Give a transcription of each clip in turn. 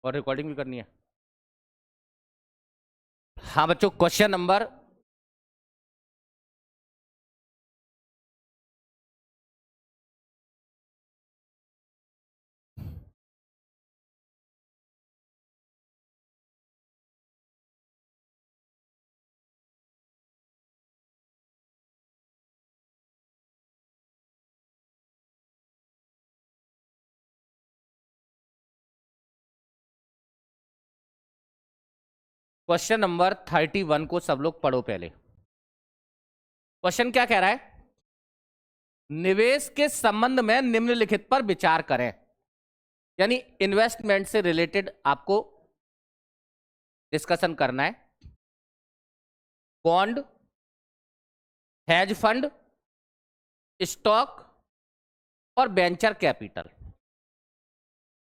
और रिकॉर्डिंग भी करनी है। हाँ बच्चों, क्वेश्चन नंबर क्वेश्चन नंबर 31 को सब लोग पढ़ो पहले। क्वेश्चन क्या कह रहा है? निवेश के संबंध में निम्नलिखित पर विचार करें। यानी इन्वेस्टमेंट से रिलेटेड आपको डिस्कशन करना है। बॉन्ड, हेज फंड, स्टॉक और वेंचर कैपिटल।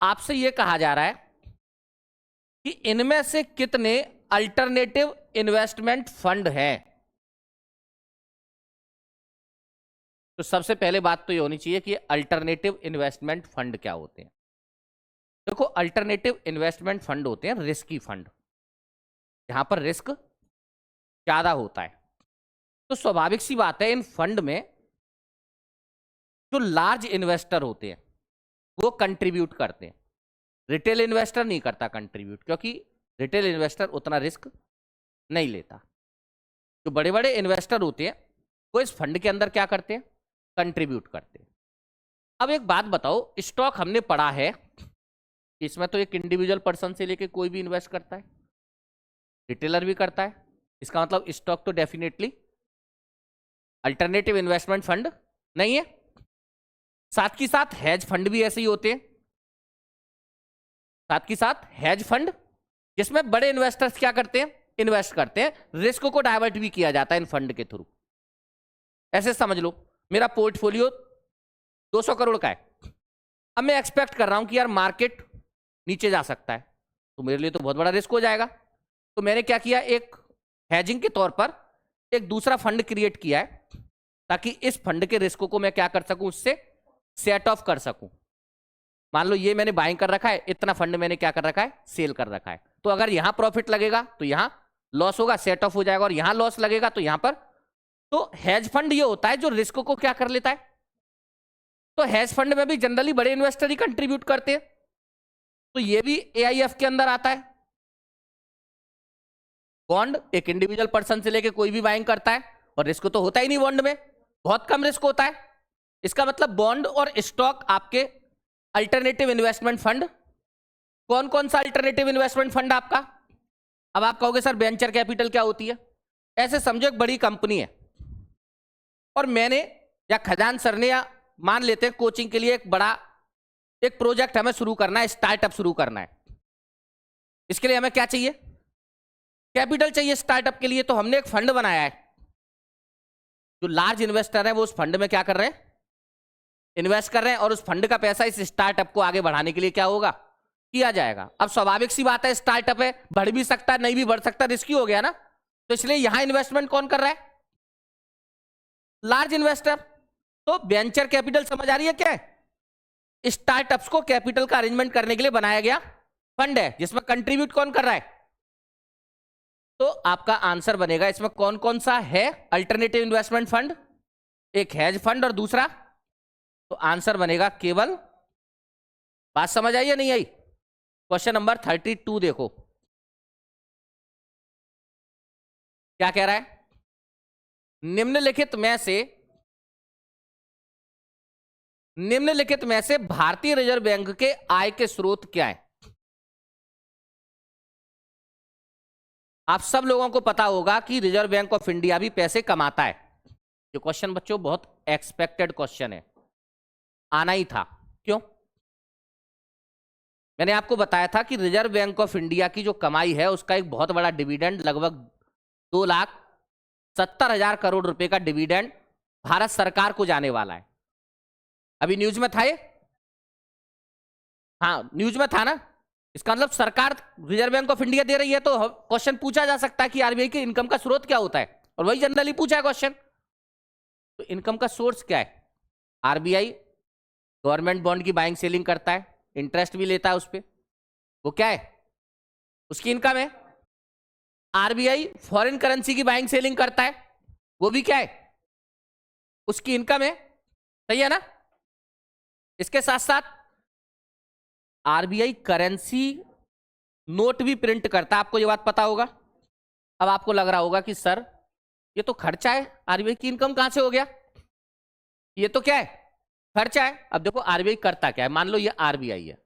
आपसे यह कहा जा रहा है कि इनमें से कितने अल्टरनेटिव इन्वेस्टमेंट फंड हैं। तो सबसे पहले बात तो ये होनी चाहिए कि अल्टरनेटिव इन्वेस्टमेंट फंड क्या होते हैं। देखो, अल्टरनेटिव इन्वेस्टमेंट फंड होते हैं रिस्की फंड, जहां पर रिस्क ज्यादा होता है। तो स्वाभाविक सी बात है, इन फंड में जो लार्ज इन्वेस्टर होते हैं वो कंट्रीब्यूट करते हैं। रिटेल इन्वेस्टर नहीं करता कंट्रीब्यूट, क्योंकि रिटेल इन्वेस्टर उतना रिस्क नहीं लेता। जो बड़े बड़े इन्वेस्टर होते हैं वो इस फंड के अंदर क्या करते हैं? कंट्रीब्यूट करते हैं। अब एक बात बताओ, स्टॉक हमने पढ़ा है कि इसमें तो एक इंडिविजुअल पर्सन से लेके कोई भी इन्वेस्ट करता है, रिटेलर भी करता है। इसका मतलब स्टॉक तो डेफिनेटली अल्टरनेटिव इन्वेस्टमेंट फंड नहीं है। साथ ही साथ हेज फंड भी ऐसे ही होते हैं। साथ ही साथ हेज फंड जिसमें बड़े इन्वेस्टर्स क्या करते हैं? इन्वेस्ट करते हैं। रिस्क को डाइवर्ट भी किया जाता है इन फंड के थ्रू। ऐसे समझ लो, मेरा पोर्टफोलियो 200 करोड़ का है। अब मैं एक्सपेक्ट कर रहा हूं कि यार मार्केट नीचे जा सकता है, तो मेरे लिए तो बहुत बड़ा रिस्क हो जाएगा। तो मैंने क्या किया, एक हेजिंग के तौर पर एक दूसरा फंड क्रिएट किया है, ताकि इस फंड के रिस्क को मैं क्या कर सकूं, उससे सेट ऑफ कर सकूं। मान लो ये मैंने बाइंग कर रखा है, इतना फंड मैंने क्या कर रखा है? सेल कर रखा है। तो अगर यहां प्रॉफिट लगेगा तो यहां लॉस होगा, सेट ऑफ हो जाएगा, और यहां लॉस लगेगा तो यहां पर। तो हेज फंड ये होता है जो रिस्क को क्या कर लेता है। तो हेज फंड में भी जनरली बड़े इन्वेस्टर ही कंट्रीब्यूट करते हैं, तो ये भी एआईएफ के अंदर आता है। बॉन्ड एक इंडिविजुअल पर्सन से लेके कोई भी बाइंग करता है, और रिस्क तो होता ही नहीं बॉन्ड में, बहुत कम रिस्क होता है। इसका मतलब बॉन्ड और स्टॉक आपके अल्टरनेटिव इन्वेस्टमेंट फंड। कौन कौन सा अल्टरनेटिव इन्वेस्टमेंट फंड आपका? अब आप कहोगे सर वेंचर कैपिटल क्या होती है? ऐसे समझो एक बड़ी कंपनी है, और मैंने या खजान सर ने, या मान लेते हैं कोचिंग के लिए एक बड़ा एक प्रोजेक्ट हमें शुरू करना है, स्टार्टअप शुरू करना है। इसके लिए हमें क्या चाहिए? कैपिटल चाहिए स्टार्टअप के लिए। तो हमने एक फंड बनाया है। जो लार्ज इन्वेस्टर है वो उस फंड में क्या कर रहे हैं? इन्वेस्ट कर रहे हैं, और उस फंड का पैसा इस स्टार्टअप को आगे बढ़ाने के लिए क्या होगा? किया जाएगा। अब स्वाभाविक सी बात है, स्टार्टअप है, बढ़ भी सकता है, नहीं भी बढ़ सकता, रिस्की हो गया ना। तो इसलिए यहां इन्वेस्टमेंट कौन कर रहा है? Large investor. तो वेंचर कैपिटल समझ आ रही है क्या है? स्टार्टअप्स को कैपिटल का अरेंजमेंट करने के लिए बनाया गया फंड है, जिसमें कंट्रीब्यूट कौन कर रहा है? तो आपका आंसर बनेगा, इसमें कौन कौन सा है अल्टरनेटिव इन्वेस्टमेंट फंड? एक हेज फंड और दूसरा, तो आंसर बनेगा केवल। बात समझ आई या नहीं आई? क्वेश्चन नंबर 32 देखो क्या कह रहा है। निम्नलिखित में से भारतीय रिजर्व बैंक के आय के स्रोत क्या है? आप सब लोगों को पता होगा कि रिजर्व बैंक ऑफ इंडिया भी पैसे कमाता है। ये क्वेश्चन बच्चों बहुत एक्सपेक्टेड क्वेश्चन है, आना ही था। क्यों? मैंने आपको बताया था कि रिजर्व बैंक ऑफ इंडिया की जो कमाई है उसका एक बहुत बड़ा डिविडेंड, लगभग 2,70,000 करोड़ रुपए का डिविडेंड भारत सरकार को जाने वाला है। अभी न्यूज में था ये, हाँ न्यूज में था ना। इसका मतलब सरकार रिजर्व बैंक ऑफ इंडिया दे रही है। तो क्वेश्चन पूछा जा सकता है कि आरबीआई की इनकम का स्रोत क्या होता है, और वही जनरली पूछा है क्वेश्चन। तो इनकम का सोर्स क्या है? आरबीआई गवर्नमेंट बॉन्ड की बाइंग सेलिंग करता है, इंटरेस्ट भी लेता है उस पर। वो क्या है? उसकी इनकम है। आरबीआई फॉरेन करेंसी की बाइंग सेलिंग करता है, वो भी क्या है? उसकी इनकम है। सही है ना? इसके साथ साथ आरबीआई करेंसी नोट भी प्रिंट करता है, आपको ये बात पता होगा। अब आपको लग रहा होगा कि सर ये तो खर्चा है, आरबीआई की इनकम कहां से हो गया? ये तो क्या है? खर्चा है। अब देखो आरबीआई करता क्या है, मान लो ये आरबीआई है।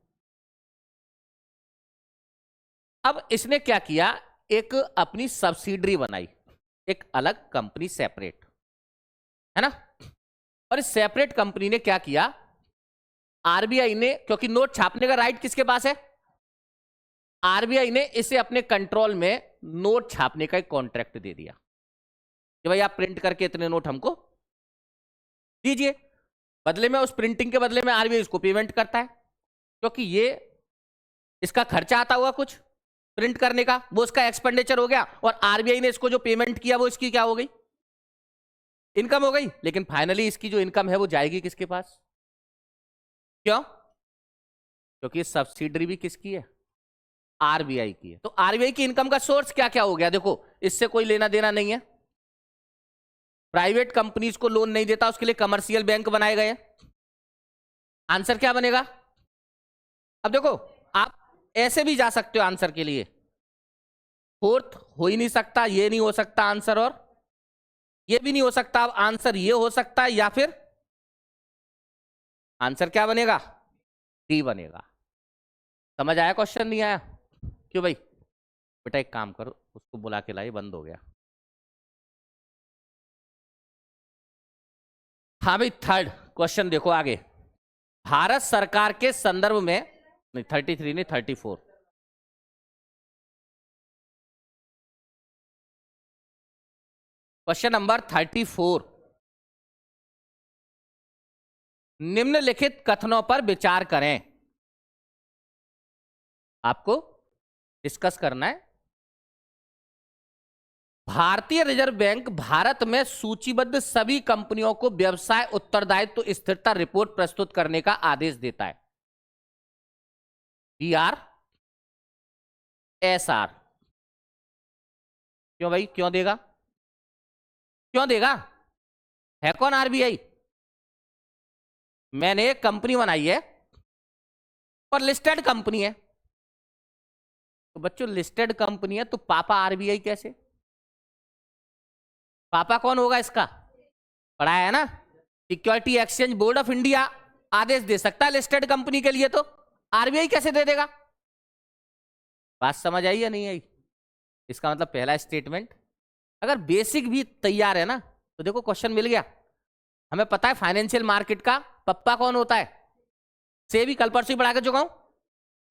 अब इसने क्या किया, एक अपनी सब्सिडरी बनाई, एक अलग कंपनी सेपरेट, है ना? और इस सेपरेट कंपनी ने क्या किया, आरबीआई ने, क्योंकि नोट छापने का राइट किसके पास है? आरबीआई ने इसे अपने कंट्रोल में नोट छापने का एक कॉन्ट्रैक्ट दे दिया कि भाई आप प्रिंट करके इतने नोट हमको दीजिए। बदले में, उस प्रिंटिंग के बदले में आरबीआई इसको पेमेंट करता है, क्योंकि ये इसका खर्चा आता हुआ कुछ प्रिंट करने का, वो उसका एक्सपेंडिचर हो गया, और आरबीआई ने इसको जो पेमेंट किया वो इसकी क्या हो गई? इनकम हो गई। लेकिन फाइनली इसकी जो इनकम है वो जाएगी किसके पास? क्यों? क्योंकि सब्सिडरी भी किसकी है? आरबीआई की है। तो आरबीआई की इनकम का सोर्स क्या क्या हो गया? देखो, इससे कोई लेना देना नहीं है, प्राइवेट कंपनीज को लोन नहीं देता, उसके लिए कमर्शियल बैंक बनाए गए। आंसर क्या बनेगा? अब देखो, आप ऐसे भी जा सकते हो आंसर के लिए, फोर्थ हो ही नहीं सकता, ये नहीं हो सकता आंसर, और ये भी नहीं हो सकता। अब आंसर ये हो सकता है, या फिर आंसर क्या बनेगा? डी बनेगा। समझ आया? क्वेश्चन नहीं आया? क्यों भाई? बेटा एक काम करो, उसको बुला के लाइए, बंद हो गया। हाँ भाई, थर्ड क्वेश्चन देखो आगे। भारत सरकार के संदर्भ में, नहीं 33 नहीं 34, क्वेश्चन नंबर 34, निम्नलिखित कथनों पर विचार करें। आपको डिस्कस करना है। भारतीय रिजर्व बैंक भारत में सूचीबद्ध सभी कंपनियों को व्यवसाय उत्तरदायित्व स्थिरता रिपोर्ट प्रस्तुत करने का आदेश देता है। BR SR। क्यों भाई, क्यों देगा? क्यों देगा? है कौन आरबीआई? मैंने एक कंपनी बनाई है और लिस्टेड कंपनी है। तो बच्चों लिस्टेड कंपनी है तो पापा आरबीआई कैसे? पापा कौन होगा इसका? पढ़ाया है ना? Security exchange board of India आदेश दे सकता है लिस्टेड कंपनी के लिए, तो आरबीआई कैसे दे देगा? बात समझ आई या नहीं आई? इसका मतलब पहला स्टेटमेंट, अगर बेसिक भी तैयार है ना, तो देखो क्वेश्चन मिल गया। हमें पता है फाइनेंशियल मार्केट का पप्पा कौन होता है, से भी कल परसों ही पढ़ा के चुका हूं।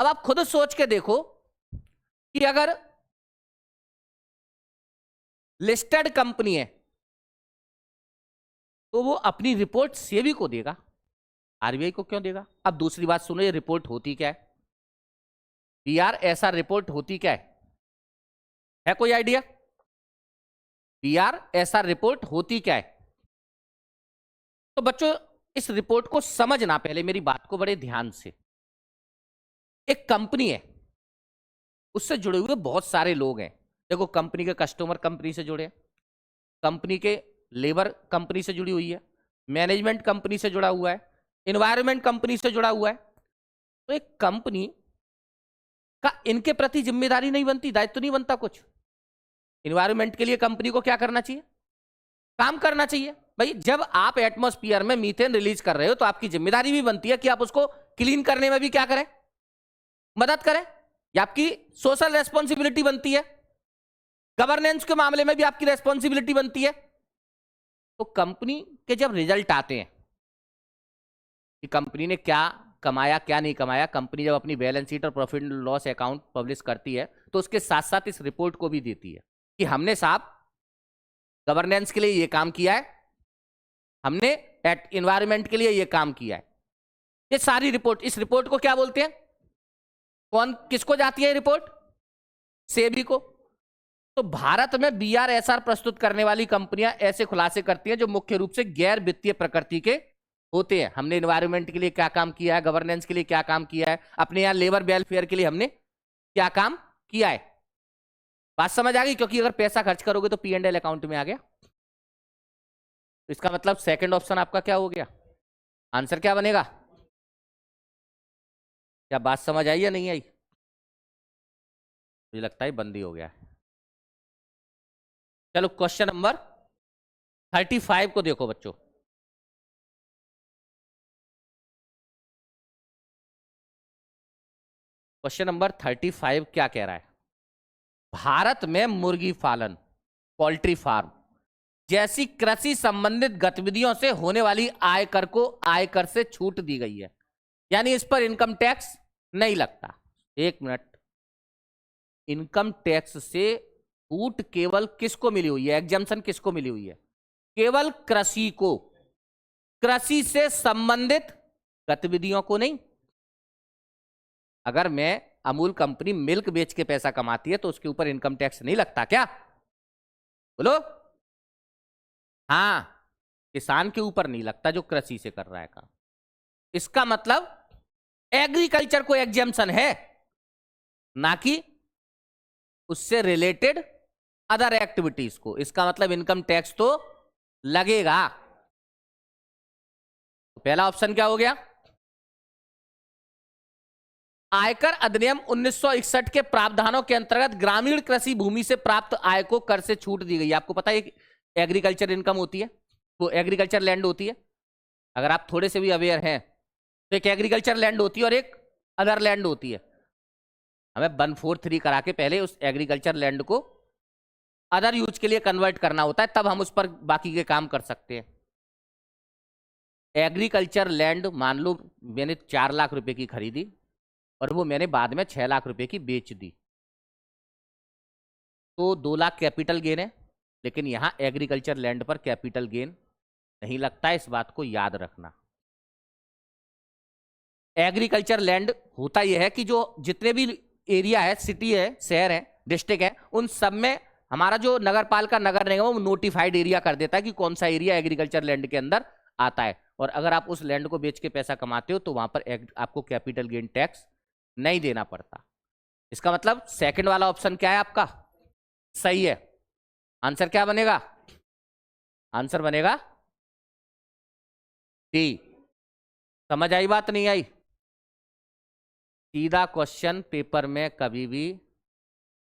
अब आप खुद सोच के देखो कि अगर लिस्टेड कंपनी है तो वो अपनी रिपोर्ट सेबी को देगा, आरबीआई को क्यों देगा? अब दूसरी बात सुनो, ये रिपोर्ट होती क्या है? BR SR रिपोर्ट होती क्या है कोई आइडिया? BR SR रिपोर्ट होती क्या है? तो बच्चों इस रिपोर्ट को समझना, पहले मेरी बात को बड़े ध्यान से। एक कंपनी है, उससे जुड़े हुए बहुत सारे लोग हैं। देखो, कंपनी के कस्टमर कंपनी से जुड़े हैं, कंपनी के लेबर कंपनी से जुड़ी हुई है, मैनेजमेंट कंपनी से जुड़ा हुआ है, एनवायरनमेंट कंपनी से जुड़ा हुआ है। तो एक कंपनी का इनके प्रति जिम्मेदारी नहीं बनती, दायित्व नहीं बनता कुछ? एनवायरनमेंट के लिए कंपनी को क्या करना चाहिए? काम करना चाहिए। भाई जब आप एटमॉस्फेयर में मीथेन रिलीज कर रहे हो तो आपकी जिम्मेदारी भी बनती है कि आप उसको क्लीन करने में भी क्या करें? मदद करें। ये आपकी सोशल रेस्पॉन्सिबिलिटी बनती है, गवर्नेंस के मामले में भी आपकी रेस्पॉन्सिबिलिटी बनती है। तो कंपनी के जब रिजल्ट आते हैं कि कंपनी ने क्या कमाया क्या नहीं कमाया, कंपनी जब अपनी बैलेंस शीट और profit and loss account publish करती है तो उसके साथ साथ इस रिपोर्ट को भी देती है कि हमने साहब गवर्नेंस के लिए ये काम किया है, हमने एनवायरनमेंट के लिए ये काम किया है। ये सारी रिपोर्ट, इस रिपोर्ट को क्या बोलते हैं? कौन किसको जाती है रिपोर्ट? सेबी को। तो भारत में BR SR प्रस्तुत करने वाली कंपनियां ऐसे खुलासे करती हैं जो मुख्य रूप से गैर वित्तीय प्रकृति के होते हैं। हमने एनवायरनमेंट के लिए क्या काम किया है, गवर्नेंस के लिए क्या काम किया है, अपने यहाँ लेबर वेलफेयर के लिए हमने क्या काम किया है। बात समझ आ गई? क्योंकि अगर पैसा खर्च करोगे तो P&L अकाउंट में आ गया, तो इसका मतलब सेकंड ऑप्शन आपका क्या हो गया, आंसर क्या बनेगा। क्या बात समझ आई या नहीं आई? मुझे लगता है बंद ही हो गया है। चलो क्वेश्चन नंबर 35 को देखो बच्चों। क्वेश्चन नंबर 35 क्या कह रहा है, भारत में मुर्गी पालन, पोल्ट्री फार्म जैसी कृषि संबंधित गतिविधियों से होने वाली आयकर को आयकर से छूट दी गई है, यानी इस पर इनकम टैक्स नहीं लगता। एक मिनट, इनकम टैक्स से छूट केवल किसको मिली हुई है, एग्जम्पशन किसको मिली हुई है, केवल कृषि को, कृषि से संबंधित गतिविधियों को नहीं। अगर मैं अमूल कंपनी मिल्क बेच के पैसा कमाती है तो उसके ऊपर इनकम टैक्स नहीं लगता क्या, बोलो। हाँ, किसान के ऊपर नहीं लगता जो कृषि से कर रहा है काम। इसका मतलब एग्रीकल्चर को एग्जेम्पशन है, ना कि उससे रिलेटेड अदर एक्टिविटीज को। इसका मतलब इनकम टैक्स तो लगेगा। तो पहला ऑप्शन क्या हो गया, आयकर अधिनियम 1961 के प्रावधानों के अंतर्गत ग्रामीण कृषि भूमि से प्राप्त आय को कर से छूट दी गई है। आपको पता है एग्रीकल्चर इनकम होती है, वो एग्रीकल्चर लैंड होती है। अगर आप थोड़े से भी अवेयर हैं तो एक एग्रीकल्चर लैंड होती है और एक अदर लैंड होती है। हमें 143 करा के पहले उस एग्रीकल्चर लैंड को अदर यूज के लिए कन्वर्ट करना होता है, तब हम उस पर बाकी के काम कर सकते हैं। एग्रीकल्चर लैंड मान लो मैंने 4 लाख रुपए की खरीदी और वो मैंने बाद में 6 लाख रुपए की बेच दी, तो 2 लाख कैपिटल गेन है। लेकिन यहां एग्रीकल्चर लैंड पर कैपिटल गेन नहीं लगता है, इस बात को याद रखना। एग्रीकल्चर लैंड होता यह है कि जो जितने भी एरिया है, सिटी है, शहर है, डिस्ट्रिक्ट है, उन सब में हमारा जो नगर पालिका, नगर निगम, वो नोटिफाइड एरिया कर देता है कि कौन सा एरिया एग्रीकल्चर लैंड के अंदर आता है। और अगर आप उस लैंड को बेच के पैसा कमाते हो तो वहां पर आपको कैपिटल गेन टैक्स नहीं देना पड़ता। इसका मतलब सेकंड वाला ऑप्शन क्या है आपका, सही है। आंसर क्या बनेगा, आंसर बनेगा डी। समझ आई बात, नहीं आई? सीधा क्वेश्चन पेपर में कभी भी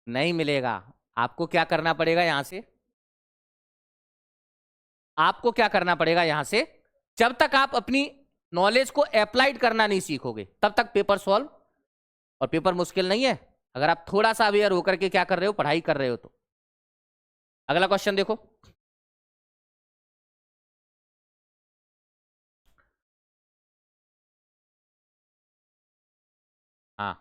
नहीं मिलेगा। आपको क्या करना पड़ेगा यहां से, आपको क्या करना पड़ेगा यहां से, जब तक आप अपनी नॉलेज को अप्लाइड करना नहीं सीखोगे तब तक पेपर सॉल्व। और पेपर मुश्किल नहीं है अगर आप थोड़ा सा अवेयर होकर के क्या कर रहे हो, पढ़ाई कर रहे हो तो। अगला क्वेश्चन देखो, हाँ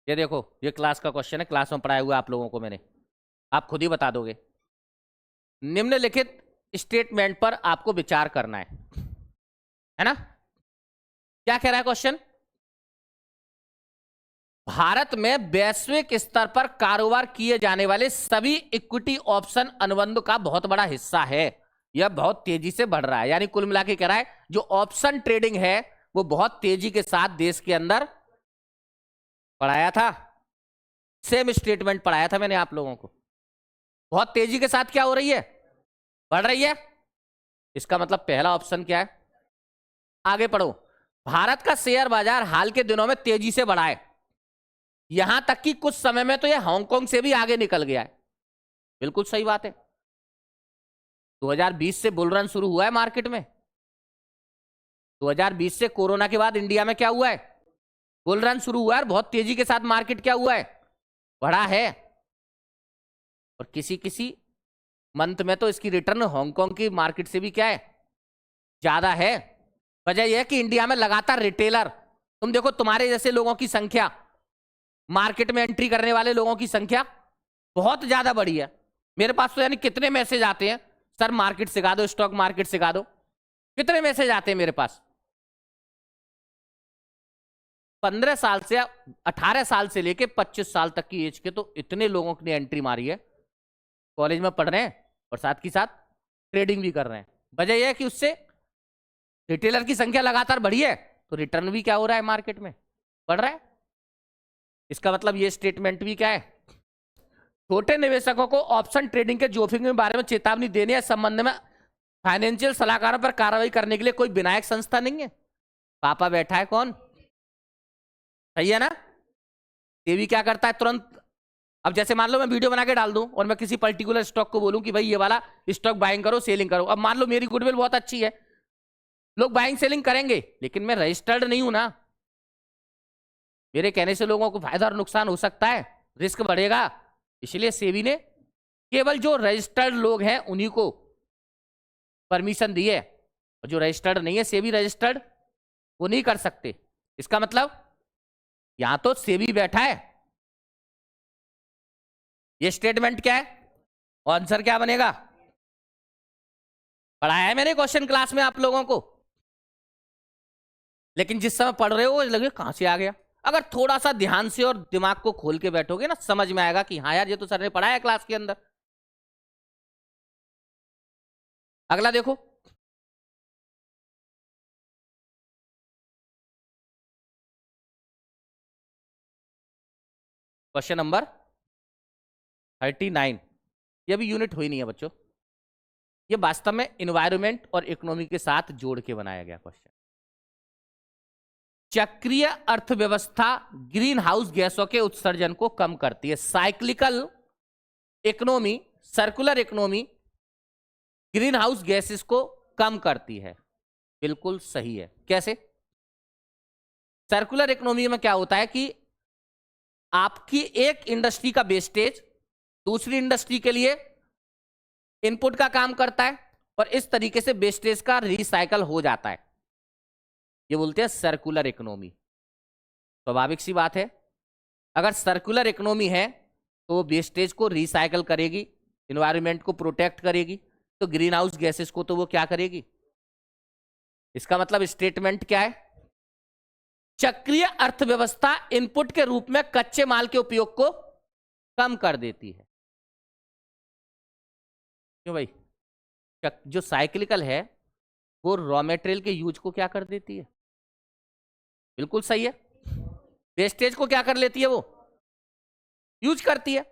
ये देखो, ये क्लास का क्वेश्चन है, क्लास में पढ़ाया हुआ आप लोगों को मैंने, आप खुद ही बता दोगे। निम्नलिखित स्टेटमेंट पर आपको विचार करना है ना। क्या कह रहा है क्वेश्चन, भारत में वैश्विक स्तर पर कारोबार किए जाने वाले सभी इक्विटी ऑप्शन अनुबंध का बहुत बड़ा हिस्सा है, यह बहुत तेजी से बढ़ रहा है। यानी कुल मिला के कह रहा है जो ऑप्शन ट्रेडिंग है वो बहुत तेजी के साथ देश के अंदर, पढ़ाया था, सेम स्टेटमेंट पढ़ाया था मैंने आप लोगों को, बहुत तेजी के साथ क्या हो रही है, बढ़ रही है। इसका मतलब पहला ऑप्शन क्या है, आगे पढ़ो, भारत का शेयर बाजार हाल के दिनों में तेजी से बढ़ा है, यहां तक कि कुछ समय में तो यह हांगकांग से भी आगे निकल गया है। बिल्कुल सही बात है। 2020 से बुल रन शुरू हुआ है मार्केट में, 2020 से कोरोना के बाद इंडिया में क्या हुआ है, बुल रन शुरू हुआ है, और बहुत तेजी के साथ मार्केट क्या हुआ है, बढ़ा है। और किसी किसी मंथ में तो इसकी रिटर्न हांगकांग की मार्केट से भी क्या है, ज्यादा है। वजह यह है कि इंडिया में लगातार रिटेलर, तुम देखो तुम्हारे जैसे लोगों की संख्या, मार्केट में एंट्री करने वाले लोगों की संख्या बहुत ज्यादा बढ़ी है। मेरे पास तो यानी कितने मैसेज आते हैं, सर मार्केट सिखा दो, स्टॉक मार्केट सिखा दो, कितने मैसेज आते हैं मेरे पास। 15 साल से 18 साल से लेके 25 साल तक की एज के तो इतने लोगों ने एंट्री मारी है, कॉलेज में पढ़ रहे हैं और साथ ही साथ ट्रेडिंग भी कर रहे हैं। वजह यह है कि उससे रिटेलर की संख्या लगातार बढ़ी है, तो रिटर्न भी क्या हो रहा है, मार्केट में बढ़ रहा है। इसका मतलब ये स्टेटमेंट भी क्या है, छोटे निवेशकों को ऑप्शन ट्रेडिंग के जोखिम के बारे में चेतावनी देने या संबंध में फाइनेंशियल सलाहकारों पर कार्रवाई करने के लिए कोई विनायक संस्था नहीं है। पापा बैठा है कौन, सही है ना। सेबी क्या करता है, तुरंत, अब जैसे मान लो मैं वीडियो बना के डाल दूं और मैं किसी पर्टिकुलर स्टॉक को बोलूं कि भाई ये वाला स्टॉक बाइंग करो सेलिंग करो, अब मान लो मेरी गुडविल बहुत अच्छी है, लोग बाइंग सेलिंग करेंगे, लेकिन मैं रजिस्टर्ड नहीं हूं ना, मेरे कहने से लोगों को फायदा और नुकसान हो सकता है, रिस्क बढ़ेगा। इसलिए सेबी ने केवल जो रजिस्टर्ड लोग हैं उन्हीं को परमिशन दी है, और जो रजिस्टर्ड नहीं है सेबी रजिस्टर्ड, वो नहीं कर सकते। इसका मतलब यहां तो सेबी बैठा है। ये स्टेटमेंट क्या है, आंसर क्या बनेगा, पढ़ाया है मैंने क्वेश्चन क्लास में आप लोगों को, लेकिन जिस समय पढ़ रहे हो लगे कहां से आ गया। अगर थोड़ा सा ध्यान से और दिमाग को खोल के बैठोगे ना, समझ में आएगा कि हाँ यार ये तो सर ने पढ़ाया है क्लास के अंदर। अगला देखो, क्वेश्चन नंबर 39। ये भी यूनिट हुई नहीं है बच्चों, ये वास्तव में इन्वायरमेंट और इकोनॉमी के साथ जोड़ के बनाया गया क्वेश्चन। चक्रीय अर्थव्यवस्था ग्रीन हाउस गैसों के उत्सर्जन को कम करती है। Cyclical economy, circular economy green house gases को कम करती है, बिल्कुल सही है। कैसे, सर्कुलर इकोनॉमी में क्या होता है कि आपकी एक इंडस्ट्री का वेस्टेज दूसरी इंडस्ट्री के लिए इनपुट का काम करता है, और इस तरीके से वेस्टेज का रिसाइकल हो जाता है, ये बोलते हैं सर्कुलर इकोनॉमी। स्वाभाविक सी बात है, अगर सर्कुलर इकोनॉमी है तो वेस्टेज को रिसाइकल करेगी, एनवायरनमेंट को प्रोटेक्ट करेगी, तो ग्रीन हाउस गैसेस को तो वो क्या करेगी। इसका मतलब स्टेटमेंट क्या है, चक्रीय अर्थव्यवस्था इनपुट के रूप में कच्चे माल के उपयोग को कम कर देती है। क्यों भाई, जो साइक्लिकल है वो रॉ मटेरियल के यूज को क्या कर देती है, बिल्कुल सही है। वेस्टेज को क्या कर लेती है, वो यूज करती है।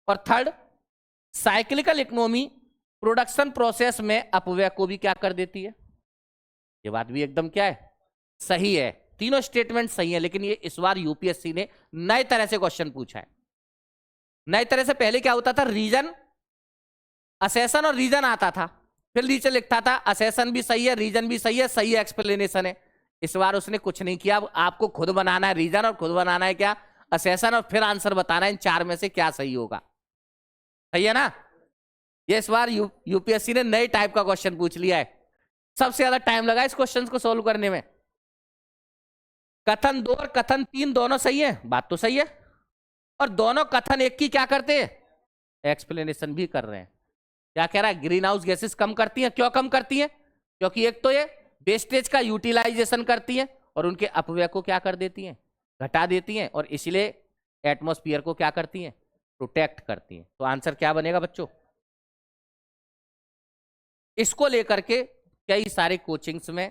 और third, cyclical economy production process में अपव्यय को भी क्या कर देती है। ये बात भी एकदम क्या है, सही है। तीनों स्टेटमेंट सही है, लेकिन ये इस बार यूपीएससी ने नए तरह से क्वेश्चन पूछा है। नए तरह से पहले क्या होता था, रीजन, असेसन और रीजन आता था, फिर नीचे लिखता था असेसन भी सही है, रीजन भी सही है, सही एक्सप्लेनेशन है। इस बार उसने कुछ नहीं किया, आपको खुद बनाना है रीजन और खुद बनाना है क्या, असेसन, और फिर आंसर बताना है इन चार में से क्या सही होगा। सही है ना। ये इस बार यूपीएससी ने नए टाइप का क्वेश्चन पूछ लिया है। सबसे ज्यादा टाइम लगा इस क्वेश्चन को सोल्व करने में। कथन 2 और कथन 3 दोनों सही है, बात तो सही है, और दोनों कथन एक की क्या करते हैं, एक्सप्लेनेशन भी कर रहे हैं। क्या कह रहा है, ग्रीन हाउस गैसेस कम करती हैं। क्यों कम करती हैं, क्योंकि एक तो ये वेस्टेज का यूटिलाइजेशन करती हैं और उनके अपव्यय को क्या कर देती हैं, घटा देती हैं, और इसलिए एटमॉस्फेयर को क्या करती हैं, प्रोटेक्ट करती हैं। तो आंसर क्या बनेगा बच्चों, इसको लेकर के कई सारे कोचिंग्स में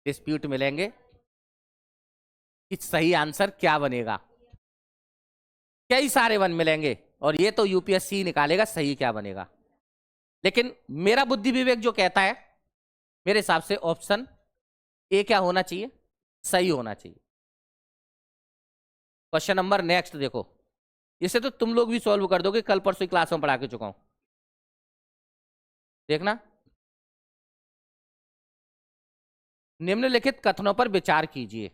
डिस्प्यूट मिलेंगे कि सही आंसर क्या बनेगा, कई सारे वन मिलेंगे, और ये तो यूपीएससी निकालेगा सही क्या बनेगा। लेकिन मेरा बुद्धि विवेक जो कहता है, मेरे हिसाब से ऑप्शन ए क्या होना चाहिए, सही होना चाहिए। क्वेश्चन नंबर नेक्स्ट देखो, इसे तो तुम लोग भी सॉल्व कर दोगे, कल परसों क्लास में पढ़ा के चुका हूं, देखना। निम्नलिखित कथनों पर विचार कीजिए।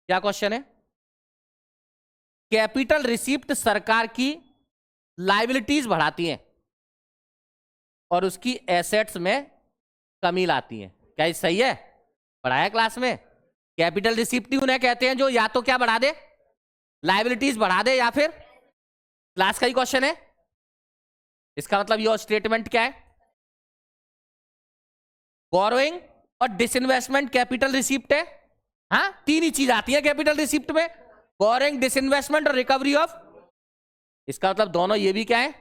क्या क्वेश्चन है, कैपिटल रिसीप्ट सरकार की लायबिलिटीज बढ़ाती हैं और उसकी एसेट्स में कमी लाती हैं। क्या ये सही है, पढ़ाया क्लास में। कैपिटल रिसीप्ट उन्हें कहते हैं जो या तो क्या बढ़ा दे, लायबिलिटीज बढ़ा दे, या फिर क्लास का ही क्वेश्चन है। इसका मतलब ये स्टेटमेंट क्या है, बोरोइंग और डिसइन्वेस्टमेंट कैपिटल रिसीप्ट है। हाँ, तीन ही चीज आती है कैपिटल रिसीप्ट में, बोरोइंग, डिसइन्वेस्टमेंट और रिकवरी ऑफ। इसका मतलब दोनों ये भी क्या है,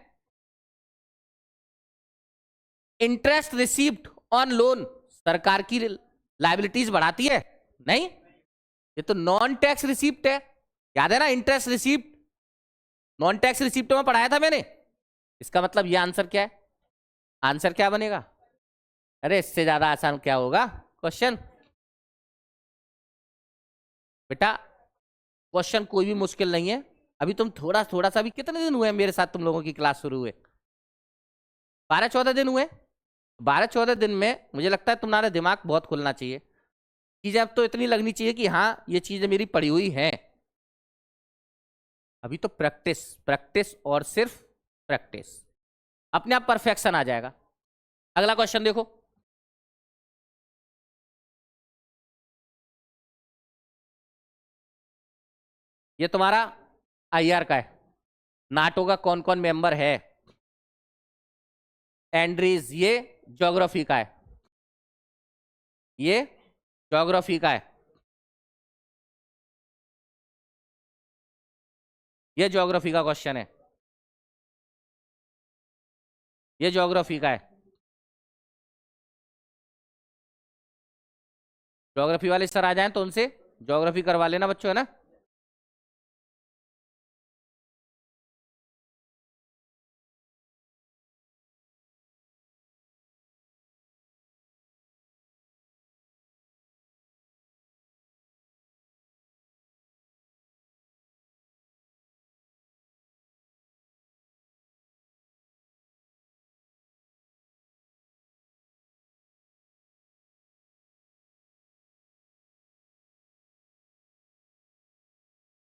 इंटरेस्ट रिसीप्ट ऑन लोन सरकार की लायबिलिटीज बढ़ाती है, नहीं, ये तो नॉन टैक्स रिसीप्ट है। याद है ना, interest receipt non tax receipt में पढ़ाया था मैंने। इसका मतलब ये आंसर क्या है? आंसर क्या बनेगा? अरे इससे ज्यादा आसान क्या होगा क्वेश्चन? बेटा क्वेश्चन कोई भी मुश्किल नहीं है। अभी तुम थोड़ा थोड़ा सा, अभी कितने दिन हुए हैं मेरे साथ तुम लोगों की क्लास शुरू हुए? 12-14 दिन हुए। 12-14 दिन में मुझे लगता है तुम्हारा दिमाग बहुत खुलना चाहिए। चीजें अब तो इतनी लगनी चाहिए कि हाँ ये चीजें मेरी पड़ी हुई हैं। अभी तो प्रैक्टिस प्रैक्टिस और सिर्फ प्रैक्टिस, अपने आप परफेक्शन आ जाएगा। अगला क्वेश्चन देखो। ये तुम्हारा आईआर का है। नाटो का कौन कौन मेंबर है? एंड्रीज, ये ज्योग्राफी का है। ये ज्योग्राफी का है। ये ज्योग्राफी का क्वेश्चन है। ये ज्योग्राफी का है। ज्योग्राफी वाले सर आ जाएं तो उनसे ज्योग्राफी करवा लेना बच्चों, है ना।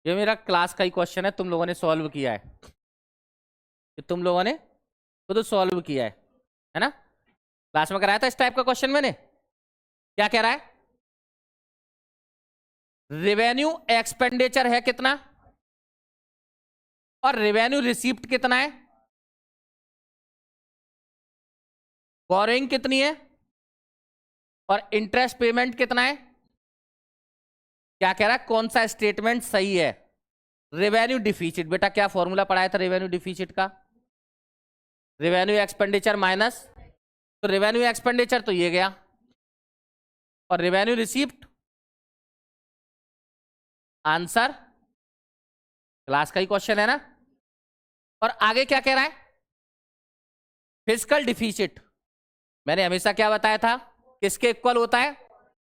ये मेरा क्लास का ही क्वेश्चन है, तुम लोगों ने सॉल्व किया है। ये तुम लोगों ने खुद सॉल्व किया है ना। क्लास में कराया था इस टाइप का क्वेश्चन मैंने। क्या कह रहा है? रेवेन्यू एक्सपेंडिचर है कितना, और रेवेन्यू रिसीप्ट कितना है, बोरोइंग कितनी है, और इंटरेस्ट पेमेंट कितना है। क्या कह रहा है? कौन सा स्टेटमेंट सही है? रेवेन्यू डिफिसिट, बेटा क्या फॉर्मूला पढ़ाया था रेवेन्यू डिफिसिट का? रेवेन्यू एक्सपेंडिचर माइनस, तो रेवेन्यू एक्सपेंडिचर तो ये गया, और रेवेन्यू रिसीप्ट आंसर। क्लास का ही क्वेश्चन है ना। और आगे क्या कह रहा है? Physical deficit. मैंने हमेशा क्या बताया था, किसके इक्वल होता है?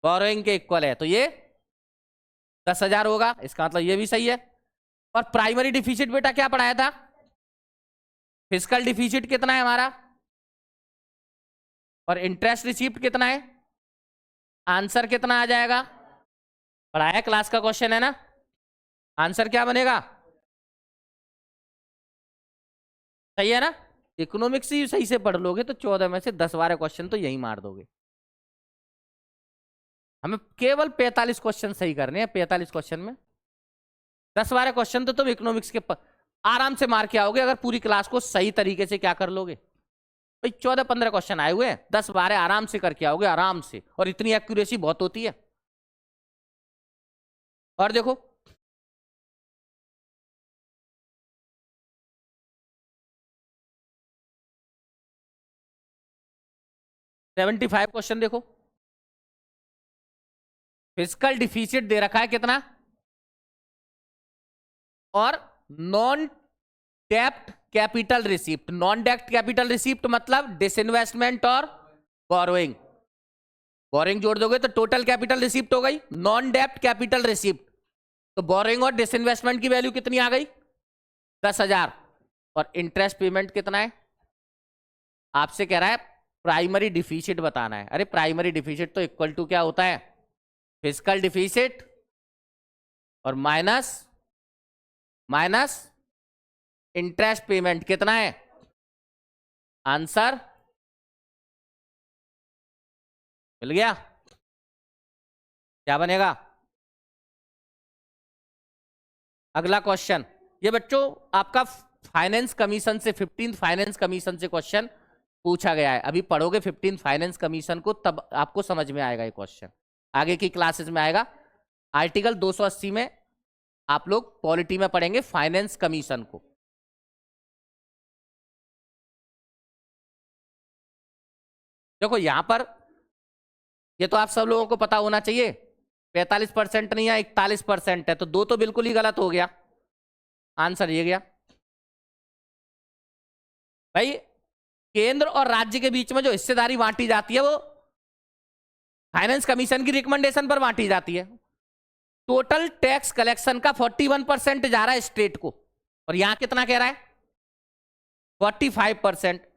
बोरोइंग के इक्वल है, तो ये 10,000 होगा, इसका मतलब ये भी सही है। और प्राइमरी डिफिसिट बेटा क्या पढ़ाया था? फिजिकल डिफिसिट कितना है हमारा, और इंटरेस्ट रिसीप्ट कितना है, आंसर कितना आ जाएगा? पढ़ाया, क्लास का क्वेश्चन है ना। आंसर क्या बनेगा? सही है ना। इकोनॉमिक्स ही सही से पढ़ लोगे तो 14 में से 10-12 क्वेश्चन तो यही मार दोगे। हमें केवल 45 क्वेश्चन सही करने हैं। 45 क्वेश्चन में 10-12 क्वेश्चन तो तुम इकोनॉमिक्स के आराम से मार के आओगे, अगर पूरी क्लास को सही तरीके से क्या कर लोगे। भाई 14-15 क्वेश्चन आए हुए हैं, 10-12 आराम से करके आओगे, आराम से। और इतनी एक्यूरेसी बहुत होती है। और देखो, सेवेंटी 75 क्वेश्चन देखो। फिजिकल डिफिसिट दे रखा है कितना, और नॉन डेप्ट कैपिटल रिसिप्ट। नॉन डेप्ट कैपिटल रिसिप्ट मतलब डिसइन्वेस्टमेंट और बोरोइंग। बोरोइंग जोड़ दोगे तो टोटल कैपिटल रिसिप्ट हो गई। नॉन डेप्ट कैपिटल रिसिप्ट, तो बोरोइंग और डिसइन्वेस्टमेंट की वैल्यू कितनी आ गई? 10,000। और इंटरेस्ट पेमेंट कितना है? आपसे कह रहा है प्राइमरी डिफिसिट बताना है। अरे प्राइमरी डिफिसिट तो इक्वल टू क्या होता है? फिजिकल डिफिसिट और माइनस माइनस इंटरेस्ट पेमेंट कितना है, आंसर मिल गया। क्या बनेगा? अगला क्वेश्चन, ये बच्चों आपका फाइनेंस कमीशन से, 15 फाइनेंस कमीशन से क्वेश्चन पूछा गया है। अभी पढ़ोगे 15 फाइनेंस कमीशन को तब आपको समझ में आएगा ये क्वेश्चन, आगे की क्लासेस में आएगा। आर्टिकल 280 में आप लोग पॉलिटी में पढ़ेंगे फाइनेंस कमीशन को। देखो यहां पर, ये तो आप सब लोगों को पता होना चाहिए 45% नहीं है, 41% है, तो दो तो बिल्कुल ही गलत हो गया। आंसर ये गया भाई। केंद्र और राज्य के बीच में जो हिस्सेदारी बांटी जाती है वो फाइनेंस कमीशन की रिकमेंडेशन पर बांटी जाती है। टोटल टैक्स कलेक्शन का 41% जा रहा है स्टेट को, और यहां कितना कह रहा है 45%।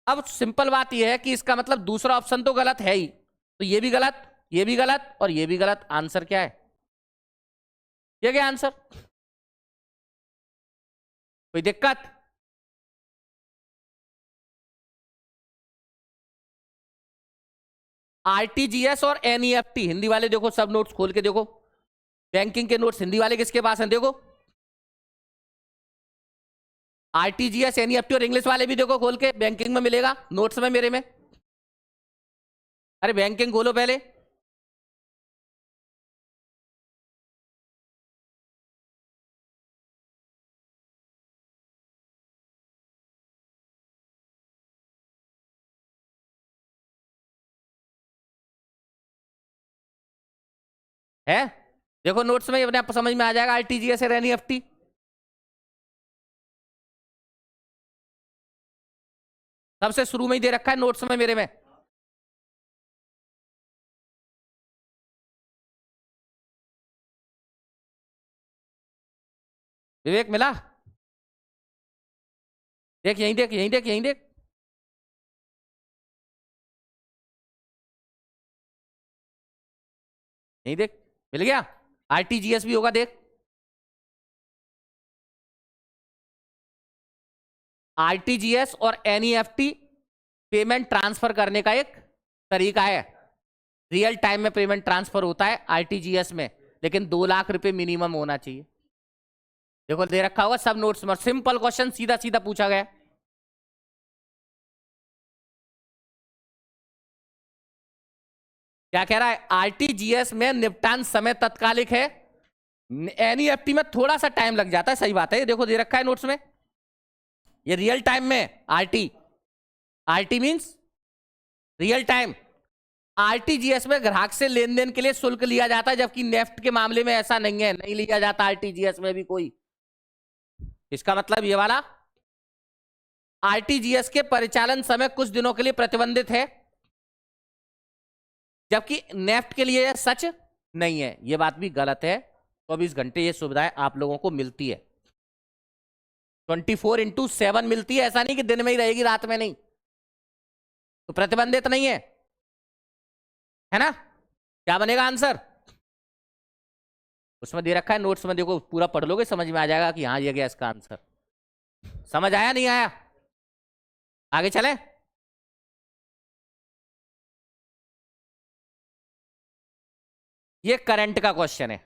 अब सिंपल बात यह है कि इसका मतलब दूसरा ऑप्शन तो गलत है ही, तो ये भी गलत, ये भी गलत और ये भी गलत। आंसर क्या है? ये क्या आंसर? कोई दिक्कत? आरटीजीएस और एनईएफटी, हिंदी वाले देखो सब नोट्स खोल के देखो, बैंकिंग के नोट्स हिंदी वाले किसके पास हैं देखो। आरटीजीएस एनईएफटी और इंग्लिश वाले भी देखो खोल के, बैंकिंग में मिलेगा नोट्स में मेरे में। अरे बैंकिंग खोलो पहले। है देखो नोट्स में अपने आप समझ में आ जाएगा आरटीजीएस और एनईएफटी। सबसे शुरू में ही दे रखा है नोट्स में मेरे में। विवेक मिला? देख यहीं देख, यहीं देख, यहीं देख। यहीं देख, मिल गया। आरटीजीएस भी होगा देख। आरटीजीएस और एनईएफटी पेमेंट ट्रांसफर करने का एक तरीका है। रियल टाइम में पेमेंट ट्रांसफर होता है आरटीजीएस में, लेकिन 2 लाख रुपए मिनिमम होना चाहिए। देखो दे रखा होगा सब नोट्स में, सिंपल क्वेश्चन सीधा सीधा पूछा गया। क्या कह रहा है? आरटीजीएस में निपटान समय तत्कालिक है, एनईएफटी में थोड़ा सा टाइम लग जाता है। सही बात है, ये देखो दे रखा है नोट्स में, ये रियल टाइम में RT, RT means real time. RTGS में ग्राहक से लेन देन के लिए शुल्क लिया जाता है, जबकि नेफ्ट के मामले में ऐसा नहीं है, नहीं लिया जाता आरटीजीएस में भी कोई। इसका मतलब ये वाला आरटीजीएस के परिचालन समय कुछ दिनों के लिए प्रतिबंधित है, जबकि नेफ्ट के लिए सच नहीं है। यह बात भी गलत है। 24 घंटे ये सुविधाएं आप लोगों को मिलती है, 24/7 मिलती है। ऐसा नहीं कि दिन में ही रहेगी रात में नहीं, तो प्रतिबंधित नहीं है ना? क्या बनेगा आंसर? उसमें दे रखा है नोट्स में, देखो पूरा पढ़ लोगे समझ में आ जाएगा कि हाँ ये गया इसका आंसर। समझ आया नहीं आया? आगे चले। ये करंट का क्वेश्चन है।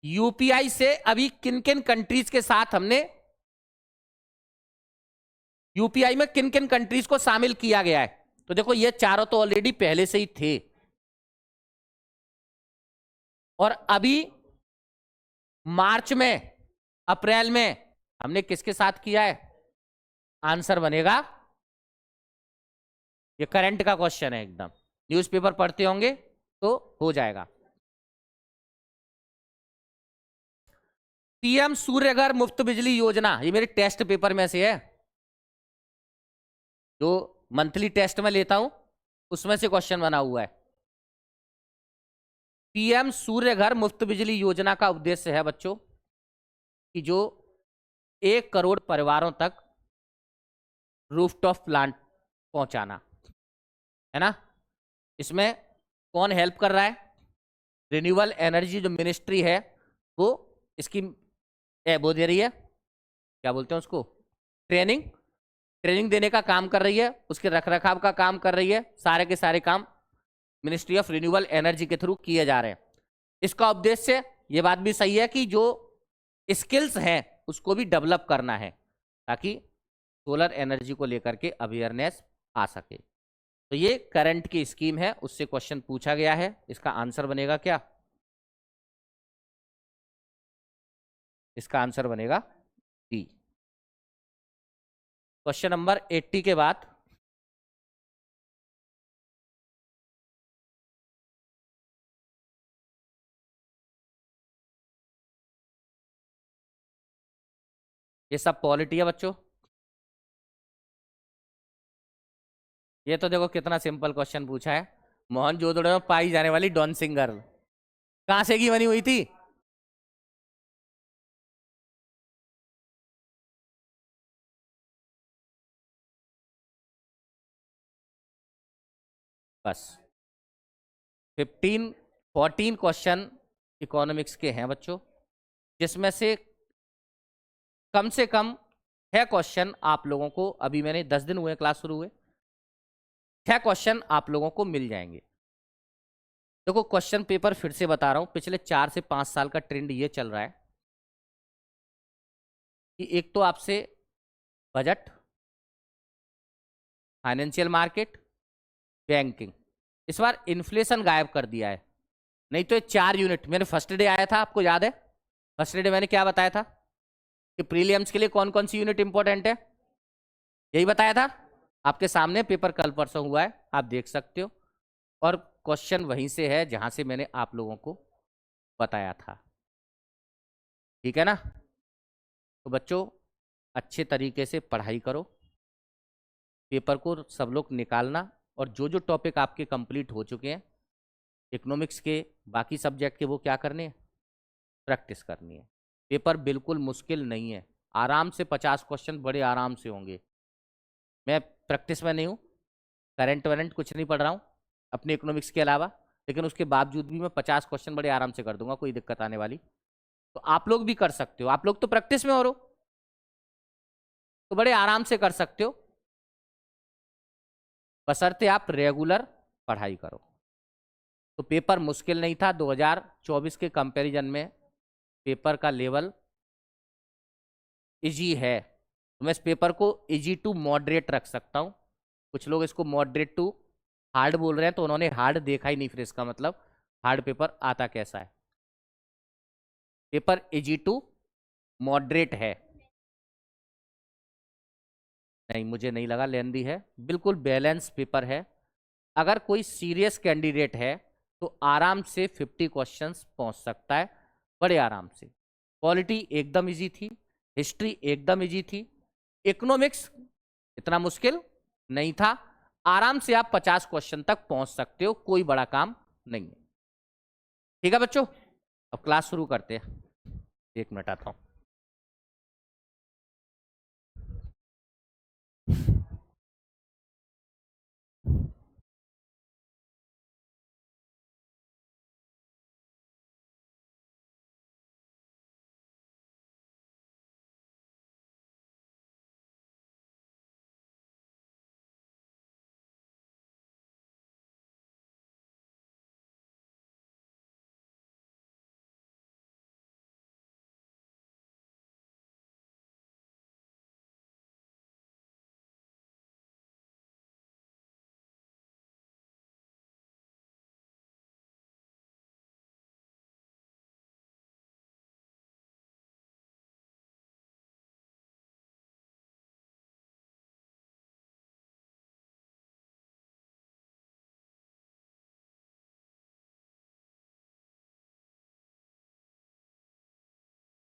यूपीआई से अभी किन किन कंट्रीज के साथ हमने, यूपीआई में किन किन कंट्रीज को शामिल किया गया है? तो देखो ये चारों तो ऑलरेडी पहले से ही थे, और अभी मार्च में, अप्रैल में हमने किसके साथ किया है? आंसर बनेगा, ये करंट का क्वेश्चन है एकदम, न्यूज़पेपर पढ़ते होंगे तो हो जाएगा। पीएम सूर्यघर मुफ्त बिजली योजना, ये मेरे टेस्ट पेपर में से है, जो मंथली टेस्ट में लेता हूं उसमें से क्वेश्चन बना हुआ है। पीएम सूर्यघर मुफ्त बिजली योजना का उद्देश्य है बच्चों कि जो 1 करोड़ परिवारों तक रूफटॉप प्लांट पहुंचाना है ना। इसमें कौन हेल्प कर रहा है? रिन्यूएबल एनर्जी जो मिनिस्ट्री है वो इसकी वो दे रही है, क्या बोलते हैं उसको, ट्रेनिंग देने का काम कर रही है, उसके रखरखाव का काम कर रही है। सारे के सारे काम मिनिस्ट्री ऑफ रिन्यूएबल एनर्जी के थ्रू किए जा रहे हैं। इसका उद्देश्य, ये बात भी सही है कि जो स्किल्स हैं उसको भी डेवलप करना है, ताकि सोलर एनर्जी को लेकर के अवेयरनेस आ सके। तो ये करंट की स्कीम है, उससे क्वेश्चन पूछा गया है। इसका आंसर बनेगा क्या? इसका आंसर बनेगा डी। क्वेश्चन नंबर 80 के बाद ये सब पॉलिटी है बच्चों। ये तो देखो कितना सिंपल क्वेश्चन पूछा है। मोहनजोदड़ो में पाई जाने वाली डांसिंग गर्ल कहां से की बनी हुई थी? बस 14 क्वेश्चन इकोनॉमिक्स के हैं बच्चों, जिसमें से कम 6 क्वेश्चन आप लोगों को, अभी मैंने 10 दिन हुए क्लास शुरू हुए, 6 क्वेश्चन आप लोगों को मिल जाएंगे। देखो क्वेश्चन पेपर फिर से बता रहा हूं, पिछले 4 से 5 साल का ट्रेंड ये चल रहा है कि एक तो आपसे बजट, फाइनेंशियल मार्केट, बैंकिंग, इस बार इन्फ्लेशन गायब कर दिया है। नहीं तो ये 4 यूनिट, मैंने फर्स्ट डे आया था, आपको याद है फर्स्ट डे मैंने क्या बताया था कि प्रीलिम्स के लिए कौन कौन सी यूनिट इंपॉर्टेंट है, यही बताया था। आपके सामने पेपर कल परसों हुआ है, आप देख सकते हो, और क्वेश्चन वहीं से है जहां से मैंने आप लोगों को बताया था। ठीक है ना? तो बच्चों अच्छे तरीके से पढ़ाई करो, पेपर को सब लोग निकालना, और जो जो टॉपिक आपके कंप्लीट हो चुके हैं इकोनॉमिक्स के, बाकी सब्जेक्ट के, वो क्या करने हैं, प्रैक्टिस करनी है। पेपर बिल्कुल मुश्किल नहीं है, आराम से 50 क्वेश्चन बड़े आराम से होंगे। मैं प्रैक्टिस में नहीं हूँ, करंट वरेंट कुछ नहीं पढ़ रहा हूँ अपने इकोनॉमिक्स के अलावा, लेकिन उसके बावजूद भी मैं 50 क्वेश्चन बड़े आराम से कर दूंगा, कोई दिक्कत आने वाली। तो आप लोग भी कर सकते हो, आप लोग तो प्रैक्टिस में हो रहे हो, तो बड़े आराम से कर सकते हो, बशर्ते आप रेगुलर पढ़ाई करो। तो पेपर मुश्किल नहीं था, 2024 के कंपैरिजन में पेपर का लेवल इजी है। तो मैं इस पेपर को इजी टू मॉडरेट रख सकता हूँ। कुछ लोग इसको मॉडरेट टू हार्ड बोल रहे हैं, तो उन्होंने हार्ड देखा ही नहीं, फिर इसका मतलब हार्ड पेपर आता कैसा है। पेपर इजी टू मॉडरेट है, नहीं मुझे नहीं लगा लेंदी है, बिल्कुल बैलेंस पेपर है। अगर कोई सीरियस कैंडिडेट है तो आराम से 50 क्वेश्चंस पहुंच सकता है, बड़े आराम से। पॉलिटी एकदम इजी थी, हिस्ट्री एकदम इजी थी, इकोनॉमिक्स इतना मुश्किल नहीं था, आराम से आप 50 क्वेश्चन तक पहुंच सकते हो, कोई बड़ा काम नहीं है। ठीक है बच्चों, अब क्लास शुरू करते हैं, 1 मिनट आता हूं।